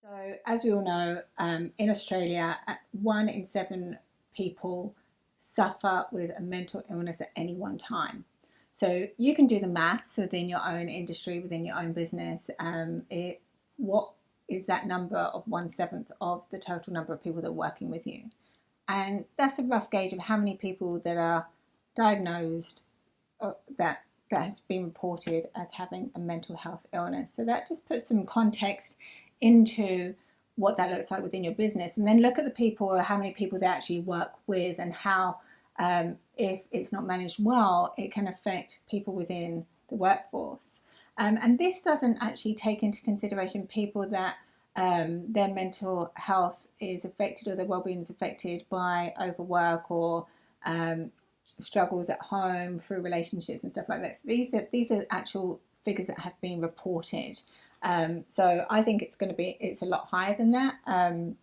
So, as we all know, in Australia, 1 in 7 people suffer with a mental illness at any one time. So, you can do the maths within your own industry, within your own business. What is that number of 1/7 of the total number of people that are working with you? And that's a rough gauge of how many people that are diagnosed that has been reported as having a mental health illness. So that just puts some context into what that looks like within your business, and then look at the people or how many people they actually work with, and how if it's not managed well, it can affect people within the workforce. And this doesn't actually take into consideration people that their mental health is affected or their well-being is affected by overwork or struggles at home through relationships and stuff like that. So these are actual figures that have been reported. So I think it's a lot higher than that.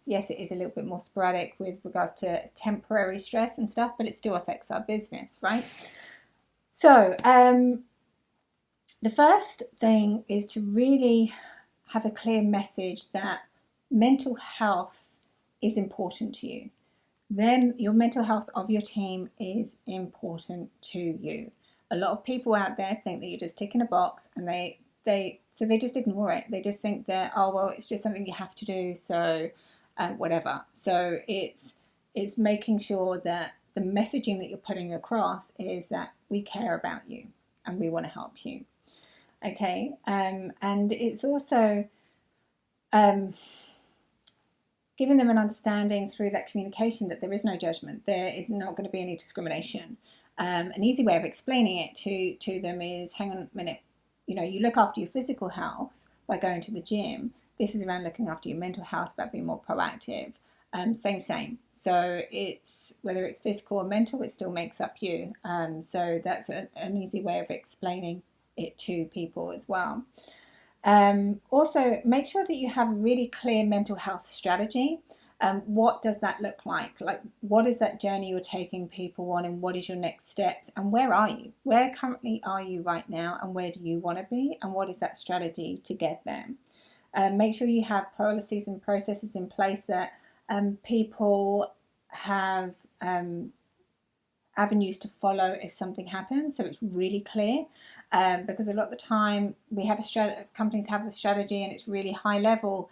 Yes, it is a little bit more sporadic with regards to temporary stress and stuff, but it still affects our business, right? So the first thing is to really have a clear message that mental health is important to you. Then your mental health of your team is important to you. A lot of people out there think that you're just ticking a box, and they just ignore it. They just think that, oh well, it's just something you have to do, so whatever. So it's making sure that the messaging that you're putting across is that we care about you and we want to help you. Okay, and it's also giving them an understanding through that communication that there is no judgment, there is not going to be any discrimination. An easy way of explaining it to them is, hang on a minute, you look after your physical health by going to the gym. This is around looking after your mental health, about being more proactive. Same. So it's whether it's physical or mental, it still makes up you. So that's an easy way of explaining it to people as well. Also, make sure that you have a really clear mental health strategy. What does that look like? Like, what is that journey you're taking people on, and what is your next steps, and where are you? Where currently are you right now, and where do you want to be, and what is that strategy to get there? Make sure you have policies and processes in place that people have avenues to follow if something happens, so it's really clear. Because a lot of the time companies have a strategy and it's really high level,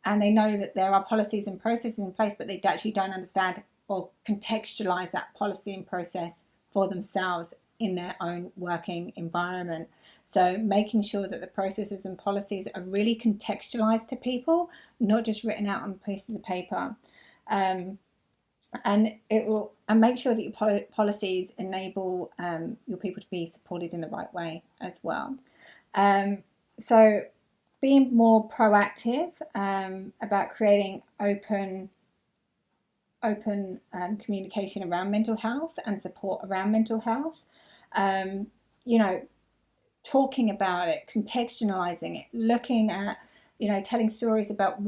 and they know that there are policies and processes in place, but they actually don't understand or contextualize that policy and process for themselves in their own working environment. So making sure that the processes and policies are really contextualized to people, not just written out on pieces of paper. And make sure that your policies enable your people to be supported in the right way as well. So being more proactive about creating open communication around mental health and support around mental health. Talking about it, contextualizing it, looking at, telling stories about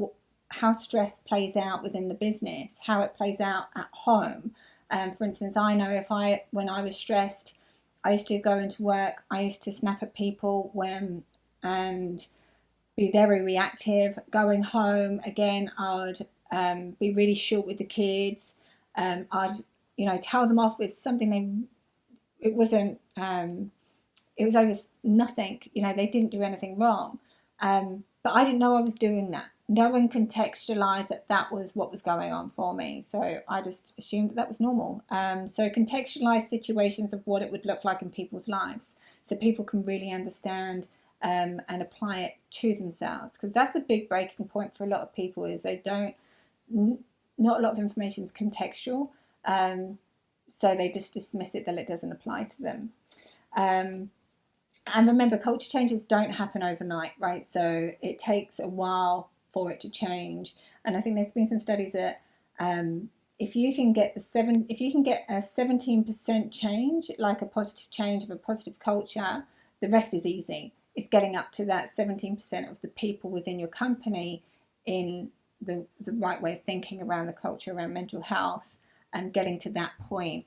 how stress plays out within the business, how it plays out at home. For instance, I know when I was stressed, I used to go into work, I used to snap at people and be very reactive. Going home, again, I'd be really short with the kids. I'd, tell them off with something it was over nothing, they didn't do anything wrong. But I didn't know I was doing that. No one contextualized that was what was going on for me. So I just assumed that was normal. So contextualize situations of what it would look like in people's lives, so people can really understand and apply it to themselves. Because that's a big breaking point for a lot of people, is not a lot of information is contextual. So they just dismiss it, that it doesn't apply to them. And remember, culture changes don't happen overnight, right? So it takes a while for it to change. And I think there's been some studies that if you can get a 17% change, like a positive change of a positive culture, the rest is easy. It's getting up to that 17% of the people within your company in the right way of thinking around the culture, around mental health, and getting to that point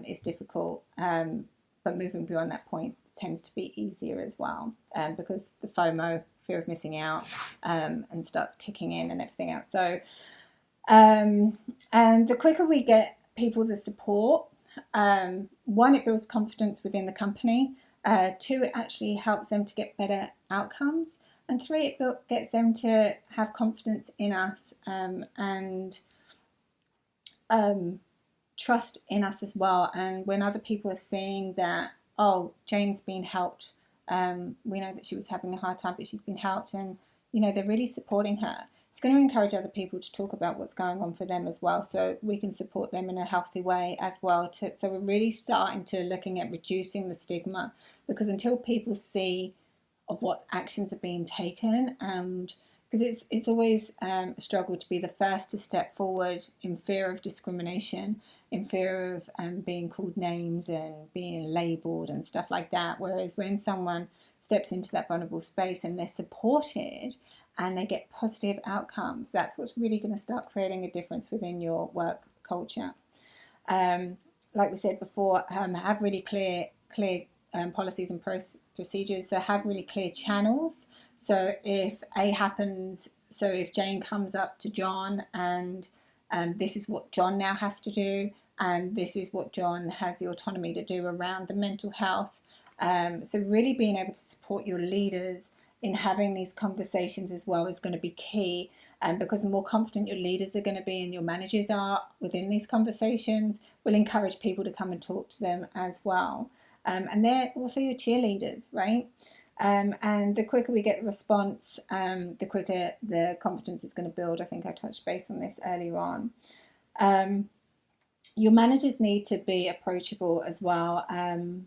is difficult. But moving beyond that point tends to be easier as well, because the FOMO, fear of missing out, and starts kicking in and everything else. So, and the quicker we get people the support, one, it builds confidence within the company. Two, it actually helps them to get better outcomes. And three, it gets them to have confidence in us, and trust in us as well. And when other people are seeing that, oh, Jane's been helped, we know that she was having a hard time, but she's been helped, and they're really supporting her. It's going to encourage other people to talk about what's going on for them as well, so we can support them in a healthy way as well. So we're really starting to looking at reducing the stigma, because until people see of what actions are being taken, and because it's always a struggle to be the first to step forward in fear of discrimination, in fear of being called names and being labelled and stuff like that. Whereas when someone steps into that vulnerable space and they're supported and they get positive outcomes, that's what's really going to start creating a difference within your work culture. Like we said before, have really clear policies and procedures. So have really clear channels. So if if Jane comes up to John and this is what John now has to do, and this is what John has the autonomy to do around the mental health. So really being able to support your leaders in having these conversations as well is going to be key. Because the more confident your leaders are going to be and your managers are within these conversations, will encourage people to come and talk to them as well. And they're also your cheerleaders, right? And the quicker we get the response, the quicker the confidence is going to build. I think I touched base on this earlier on. Your managers need to be approachable as well. And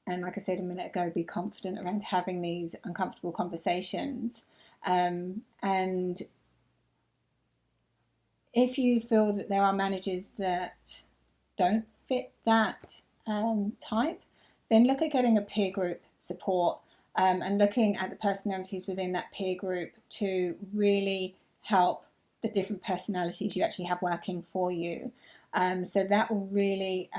like I said a minute ago, be confident around having these uncomfortable conversations. And if you feel that there are managers that don't fit that type, then look at getting a peer group support, and looking at the personalities within that peer group to really help the different personalities you actually have working for you. So that will really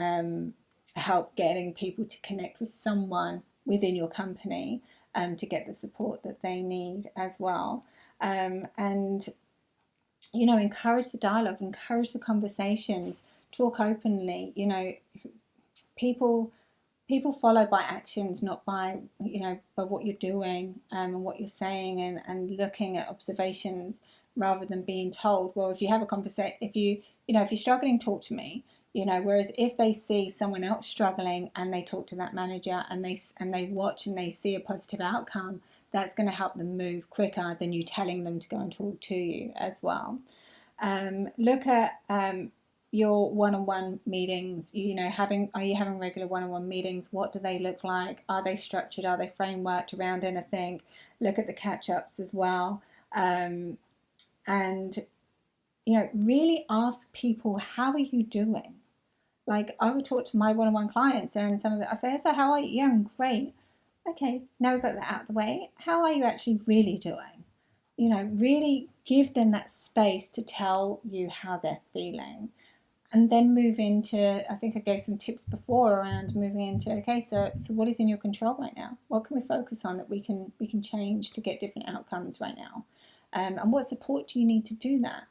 help getting people to connect with someone within your company to get the support that they need as well. And encourage the dialogue, encourage the conversations, talk openly. People follow by actions, not by by what you're doing and what you're saying, and looking at observations rather than being told, well, if you have a conversation, if you're struggling, talk to me. Whereas if they see someone else struggling and they talk to that manager and they watch and they see a positive outcome, that's going to help them move quicker than you telling them to go and talk to you as well. Look at your one-on-one meetings. Are you having regular one-on-one meetings? What do they look like? Are they structured? Are they frameworked around anything? Look at the catch-ups as well. And really ask people, how are you doing? Like, I would talk to my one-on-one clients, and I say, so how are you? Yeah, I'm great. Okay, now we've got that out of the way. How are you actually really doing? Really give them that space to tell you how they're feeling. And then move into, I think I gave some tips before around moving into, okay, so what is in your control right now? What can we focus on that we can change to get different outcomes right now? And what support do you need to do that?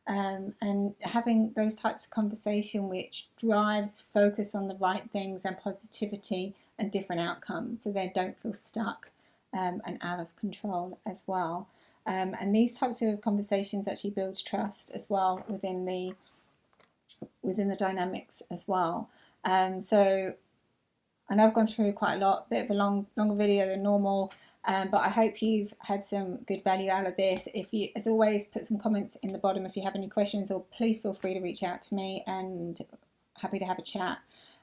And having those types of conversation which drives focus on the right things and positivity and different outcomes, so they don't feel stuck and out of control as well. And these types of conversations actually builds trust as well within the dynamics as well. So I know I've gone through quite a lot, bit of a longer video than normal, but I hope you've had some good value out of this. If you, as always, put some comments in the bottom if you have any questions, or please feel free to reach out to me, and happy to have a chat.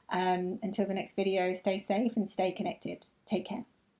Until the next video, stay safe and stay connected. Take care.